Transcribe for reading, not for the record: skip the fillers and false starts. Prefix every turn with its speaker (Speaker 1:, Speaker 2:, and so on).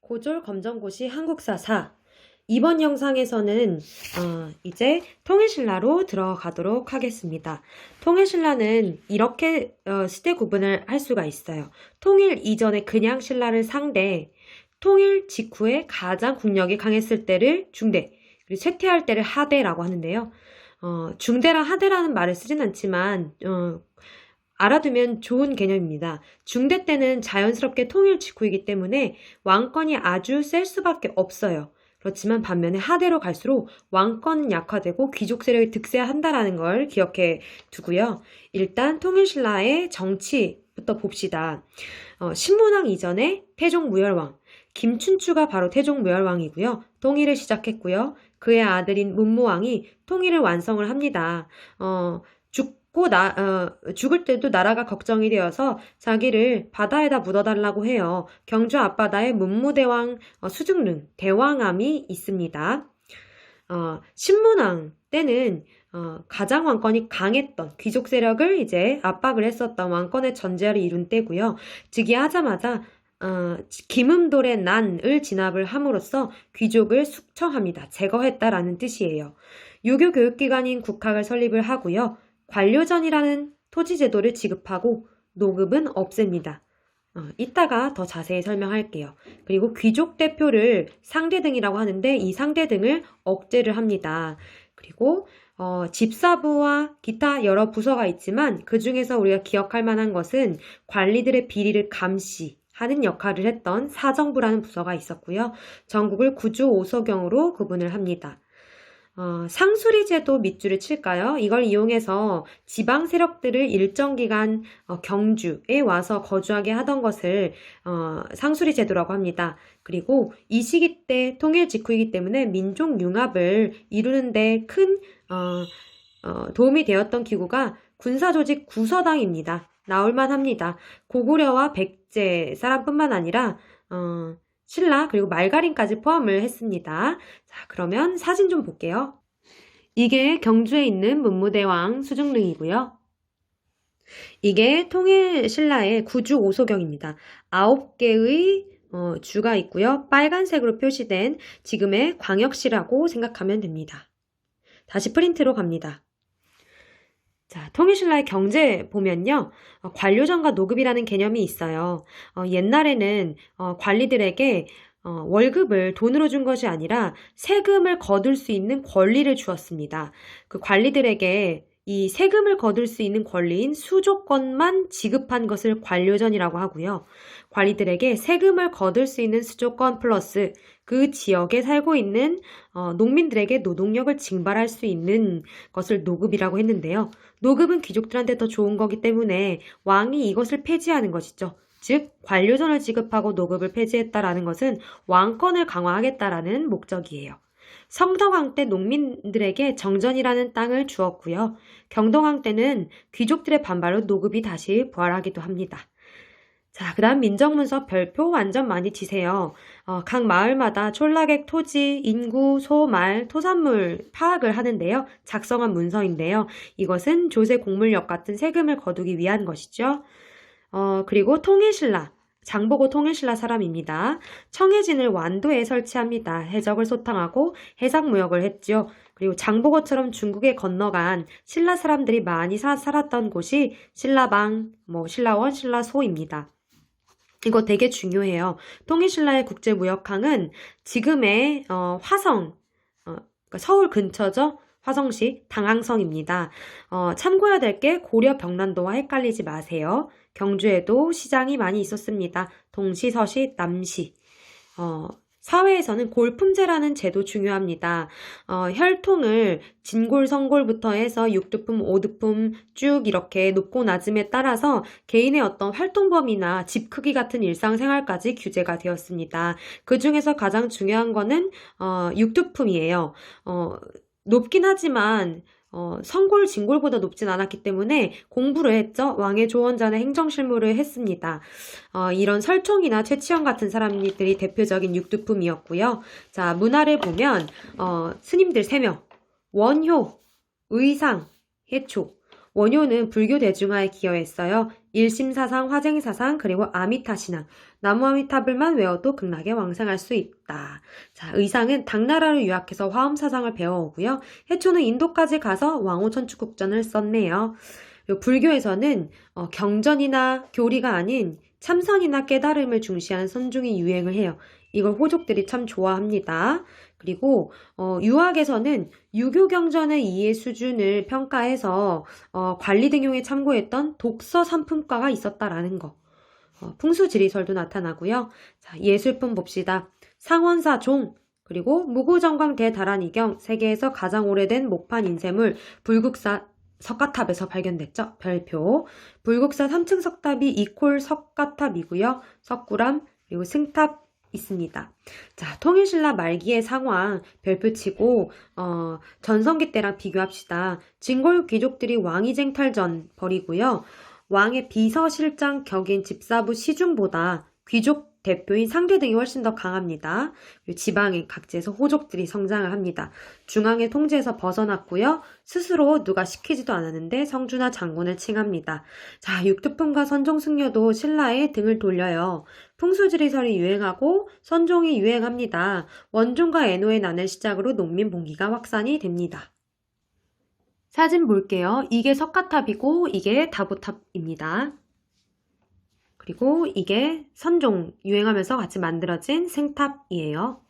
Speaker 1: 고졸 검정고시 한국사 4. 이번 영상에서는 이제 통일신라로 들어가도록 하겠습니다. 통일신라는 이렇게 시대 구분을 할 수가 있어요. 통일 이전에 그냥 신라를 상대, 통일 직후에 가장 국력이 강했을 때를 중대, 그리고 쇠퇴할 때를 하대라고 하는데요. 중대랑 하대라는 말을 쓰진 않지만 알아두면 좋은 개념입니다. 중대 때는 자연스럽게 통일 직후이기 때문에 왕권이 아주 셀 수밖에 없어요. 그렇지만 반면에 하대로 갈수록 왕권은 약화되고 귀족 세력이 득세한다라는 걸 기억해 두고요. 일단 통일신라의 정치부터 봅시다. 신문왕 이전에 태종무열왕, 김춘추가 바로 태종무열왕이고요. 통일을 시작했고요. 그의 아들인 문무왕이 통일을 완성을 합니다. 죽을 때도 나라가 걱정이 되어서 자기를 바다에다 묻어달라고 해요. 경주 앞바다에 문무대왕 수중릉, 대왕암이 있습니다. 신문왕 때는 가장 왕권이 강했던 귀족 세력을 이제 압박을 했었던 왕권의 전제를 이룬 때고요. 즉위하자마자 김음돌의 난을 진압을 함으로써 귀족을 숙청합니다. 제거했다라는 뜻이에요. 유교 교육기관인 국학을 설립을 하고요. 관료전이라는 토지제도를 지급하고 노급은 없앱니다. 이따가 더 자세히 설명할게요. 그리고 귀족 대표를 상대등이라고 하는데 이 상대등을 억제를 합니다. 그리고 집사부와 기타 여러 부서가 있지만 그 중에서 우리가 기억할 만한 것은 관리들의 비리를 감시하는 역할을 했던 사정부라는 부서가 있었고요. 전국을 구주 5서경으로 구분을 합니다. 상수리제도 밑줄을 칠까요? 이걸 이용해서 지방 세력들을 일정 기간 경주에 와서 거주하게 하던 것을 상수리제도라고 합니다. 그리고 이 시기 때 통일 직후이기 때문에 민족 융합을 이루는데 큰 도움이 되었던 기구가 군사조직 구서당입니다. 나올만 합니다. 고구려와 백제 사람뿐만 아니라 신라 그리고 말가림까지 포함을 했습니다. 자, 그러면 사진 좀 볼게요. 이게 경주에 있는 문무대왕 수중릉이고요. 이게 통일 신라의 구주 5소경입니다. 9개의 주가 있고요. 빨간색으로 표시된 지금의 광역시라고 생각하면 됩니다. 다시 프린트로 갑니다. 자, 통일신라의 경제 보면요. 관료전과 노급이라는 개념이 있어요. 옛날에는 관리들에게 월급을 돈으로 준 것이 아니라 세금을 거둘 수 있는 권리를 주었습니다. 그 관리들에게 이 세금을 거둘 수 있는 권리인 수조권만 지급한 것을 관료전이라고 하고요. 관리들에게 세금을 거둘 수 있는 수조권 플러스 그 지역에 살고 있는 농민들에게 노동력을 징발할 수 있는 것을 노급이라고 했는데요. 노급은 귀족들한테 더 좋은 거기 때문에 왕이 이것을 폐지하는 것이죠. 즉 관료전을 지급하고 노급을 폐지했다라는 것은 왕권을 강화하겠다라는 목적이에요. 성덕왕 때 농민들에게 정전이라는 땅을 주었고요. 경동왕 때는 귀족들의 반발로 노급이 다시 부활하기도 합니다. 자, 그 다음 민정문서 별표 완전 많이 치세요. 각 마을마다 촌락액 토지, 인구, 소, 말, 토산물 파악을 하는데요. 작성한 문서인데요. 이것은 조세 공물력 같은 세금을 거두기 위한 것이죠. 그리고 통일신라. 장보고 통일신라 사람입니다. 청해진을 완도에 설치합니다. 해적을 소탕하고 해상무역을 했죠. 그리고 장보고처럼 중국에 건너간 신라 사람들이 많이 살았던 곳이 신라방, 신라원, 신라소입니다. 이거 되게 중요해요. 통일신라의 국제무역항은 지금의 화성, 그러니까 서울 근처죠. 화성시 당항성입니다. 참고해야 될 게 고려 병란도와 헷갈리지 마세요. 경주에도 시장이 많이 있었습니다. 동시, 서시, 남시. 사회에서는 골품제라는 제도 중요합니다. 혈통을 진골, 성골부터 해서 육두품, 오두품 쭉 이렇게 높고 낮음에 따라서 개인의 어떤 활동범위나 집 크기 같은 일상생활까지 규제가 되었습니다. 그 중에서 가장 중요한 거는 육두품이에요. 높긴 하지만 성골, 진골보다 높진 않았기 때문에 공부를 했죠. 왕의 조언자는 행정실무를 했습니다. 이런 설총이나 최치원 같은 사람들이 대표적인 육두품이었고요. 자, 문화를 보면 스님들 3명, 원효, 의상, 해초. 원효는 불교 대중화에 기여했어요. 일심사상, 화쟁사상, 그리고 아미타신앙. 나무 아미타불만 외워도 극락에 왕생할 수 있다. 자, 의상은 당나라로 유학해서 화엄사상을 배워오고요. 해초는 인도까지 가서 왕호천축국전을 썼네요. 그리고 불교에서는 경전이나 교리가 아닌 참선이나 깨달음을 중시하는 선종이 유행을 해요. 이걸 호족들이 참 좋아합니다. 그리고 유학에서는 유교 경전의 이해 수준을 평가해서 관리 등용에 참고했던 독서 상품과가 있었다라는 거. 풍수지리설도 나타나고요. 자, 예술품 봅시다. 상원사 종, 그리고 무구정광 대다란이경, 세계에서 가장 오래된 목판 인쇄물 불국사 석가탑에서 발견됐죠. 별표. 불국사 3층 석탑이 이콜 석가탑이고요. 석굴암 그리고 승탑 있습니다. 자, 통일신라 말기의 상황 별표치고 전성기 때랑 비교합시다. 진골 귀족들이 왕위쟁탈전 벌이고요. 왕의 비서실장 격인 집사부 시중보다 귀족 대표인 상대 등이 훨씬 더 강합니다. 지방의 각지에서 호족들이 성장을 합니다. 중앙의 통제에서 벗어났고요. 스스로 누가 시키지도 않았는데 성주나 장군을 칭합니다. 자, 육두품과 선종승려도 신라에 등을 돌려요. 풍수지리설이 유행하고 선종이 유행합니다. 원종과 애노의 난을 시작으로 농민 봉기가 확산이 됩니다. 사진 볼게요. 이게 석가탑이고 이게 다보탑입니다. 그리고 이게 선종 유행하면서 같이 만들어진 생탑이에요.